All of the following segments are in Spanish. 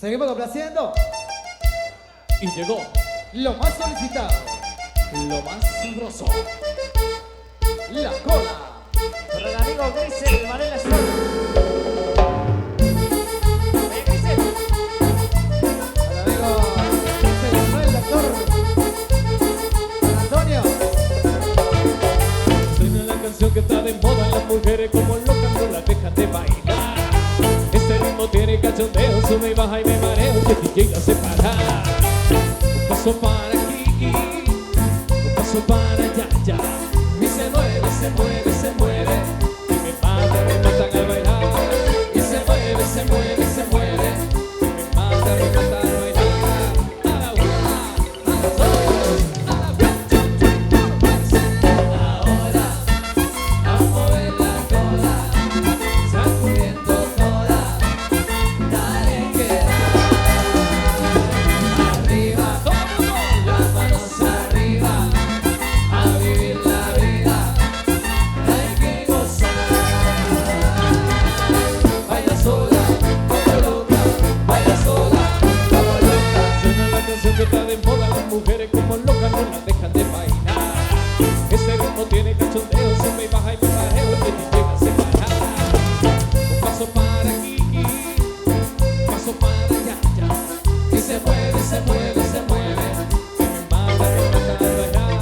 Seguimos complaciendo. Y llegó Lo más solicitado. lo más sabroso. La cola. Para el amigo Grisel, Varela Sol. Oye, Grisel. Al amigo el doctor San Antonio. Suena la canción que está de moda, las mujeres como locas no la dejan de bailar. Este ritmo tiene cachondeo, sube y baja y me mareo, que DJ la separa. Un paso para aquí, un paso para allá, ya. Y se mueve, se mueve, se mueve, y me matan al bailar. Y se mueve, se mueve, se mueve, y me matan al bailar. A la una, a las dos, a la ahora, a mover la cola, sacudiendo toda, dale que arriba, las manos arriba, a vivir la vida, hay que gozar. Baila sola, como loca, baila sola, como loca. Suena la canción que está de moda, las mujeres como locas no la dejan de bailar. Ese ritmo tiene cachondeo, sube y baja y me mareo, que ni llega a separar. Un paso para aquí, un paso para allá, ya. Y se mueve, se mueve, se mueve, y me mata al bailar.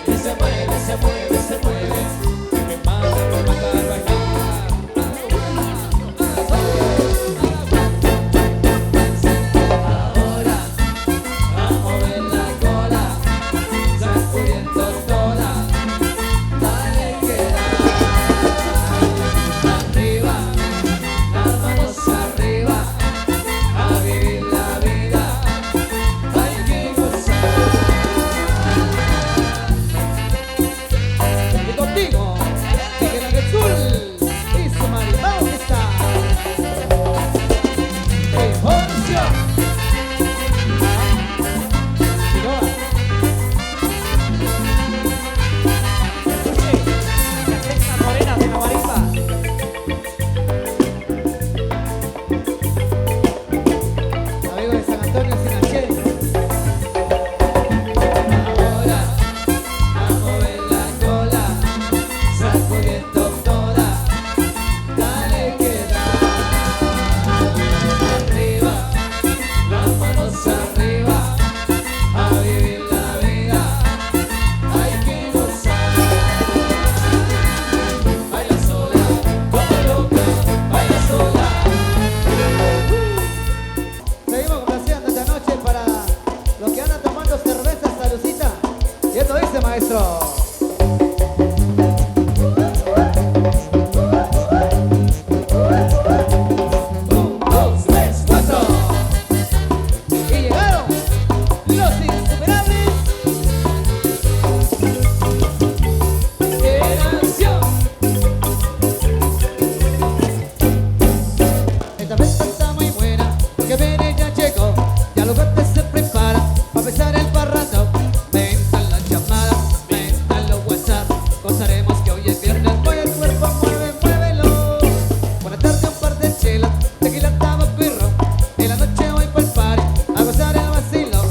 Y se mueve, se mueve, se mueve, y me mata al bailar. Ahora, a mover la cola, sacudiendo toda, dale que arriba, las manos arriba, a vivir la vida, hay que gozar. Y contigo, Miguel Ángel Zul y su marido está. Revolución. Quiroga. Escuche, la cresta morena de la marimba. Amigo de San Antonio Sinachel. Ahora, a mover la cola, sacudiendo toda, dale que arriba, las manos arriba, a vivir la vida, hay que gozar. Baila sola, como loca, baila sola. Seguimos complaciendo esta noche para los que andan tomando cerveza, salucita. Y esto dice, maestro. Un, dos, tres, cuatro. Y llegaron los insuperables. Generación. Esta vez está muy buena, porque viene ya llegó. Ya los verdes se preparan para empezar el parrando. Ventan las llamadas, ventan los WhatsApp. Gozaremos que hoy es viernes, mueve el cuerpo, mueve, muévelo. Buena tarde, un par de chelas, tequila, tabaco y ron. En la noche voy pa'l party, a gozar el vacilo.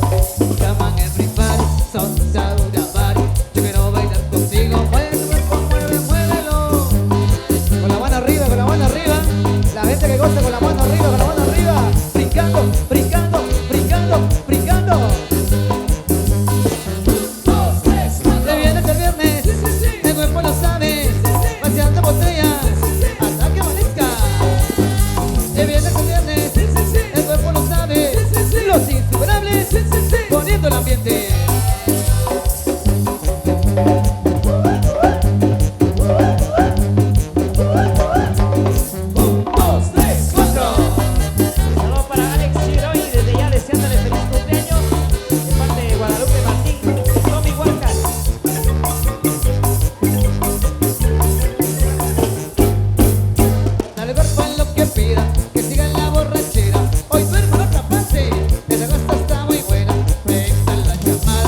Come on everybody, son Saura Party. Yo quiero bailar contigo, mueve el cuerpo, mueve, muévelo. Con la mano arriba, con la mano arriba. La gente que goza con la mano arriba, con la mano arriba. Brincando, brincando, brincando, brincando. Dos, tres, cuatro. Se viene el viernes, el cuerpo lo sabe. Vaciando botellas, hasta que amanezca. Se viene el viernes, el cuerpo lo sabe. Los insuperables, poniendo el ambiente. Un, dos, tres, cuatro. Saludos para Alex Giroy, desde ya deseándole feliz cumpleaños. De parte de Guadalupe Martín, Tommy Huarcas. Dale cuerpo en lo que pida, que siga en la borrachera. Hoy duermo en otra parte, esa costa está muy buena. Ventan las llamadas.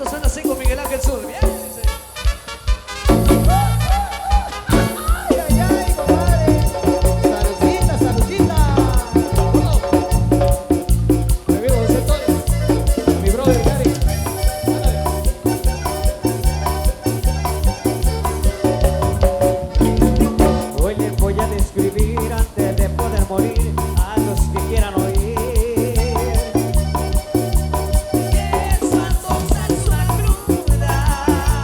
Esto suena así con Miguel Ángel Sur. Bien, dice. Ay, ay, ay, compadre. Saludcita, saludcita. Mi amigo José Antonio, mi brother Gary. Hoy les voy a describir antes de poder morir a los que quieran oír. Esa cosa es una cruda.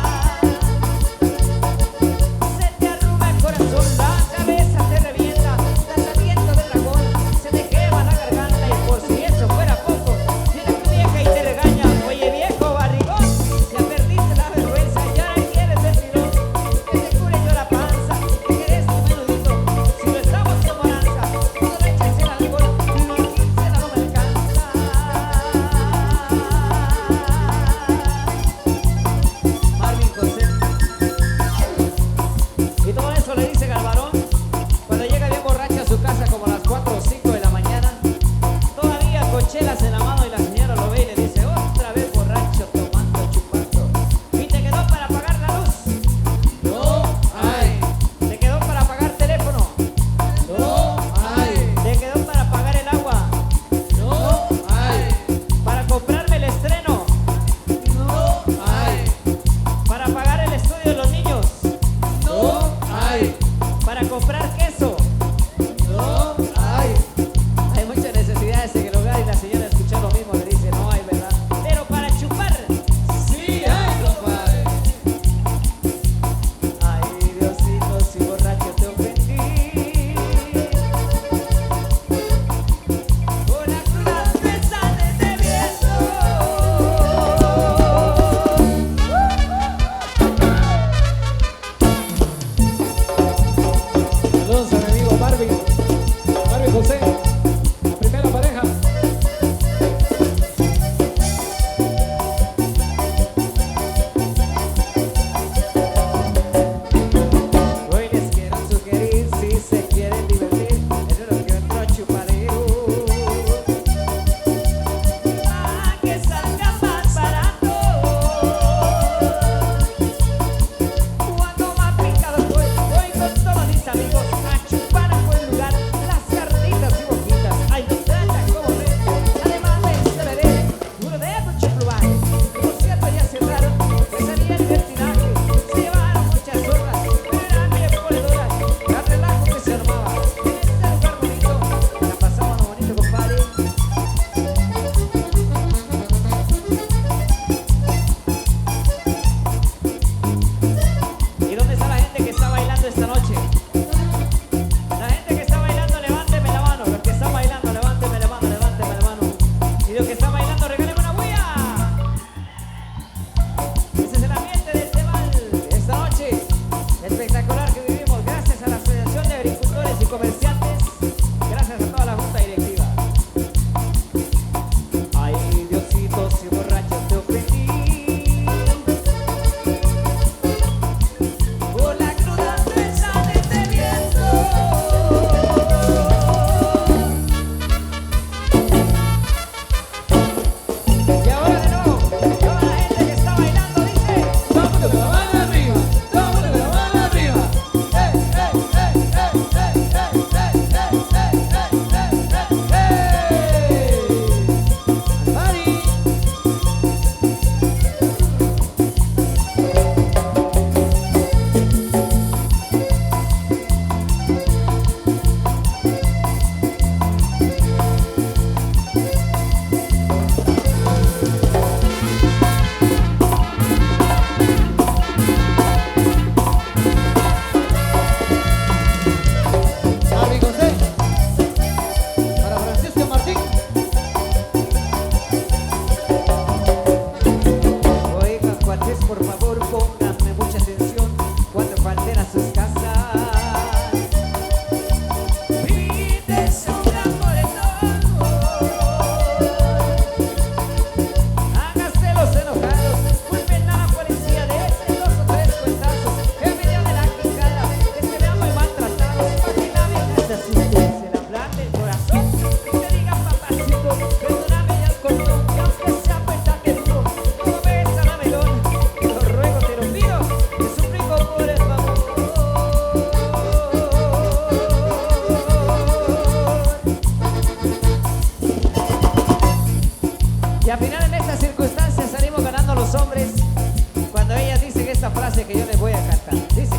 frase que yo les voy a cantar. Dice: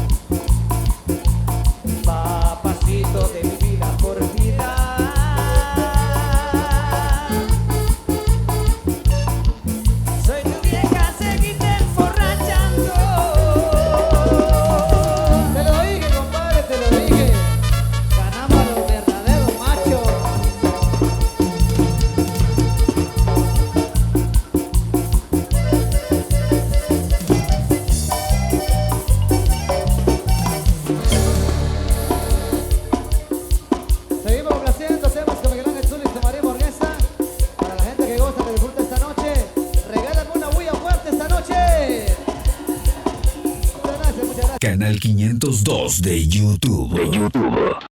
papacito de mi vida por vida, soy tu vieja, seguite emborrachando. Te lo dije, compadre, te lo dije. Ganamos a los verdaderos machos. Seguimos complaciendo, hacemos con Miguel Ángel Zul y su María Borguesa. Para la gente que goza, que disfruta esta noche, regálame una bulla fuerte esta noche. Muchas gracias, muchas gracias. Canal 502 de YouTube.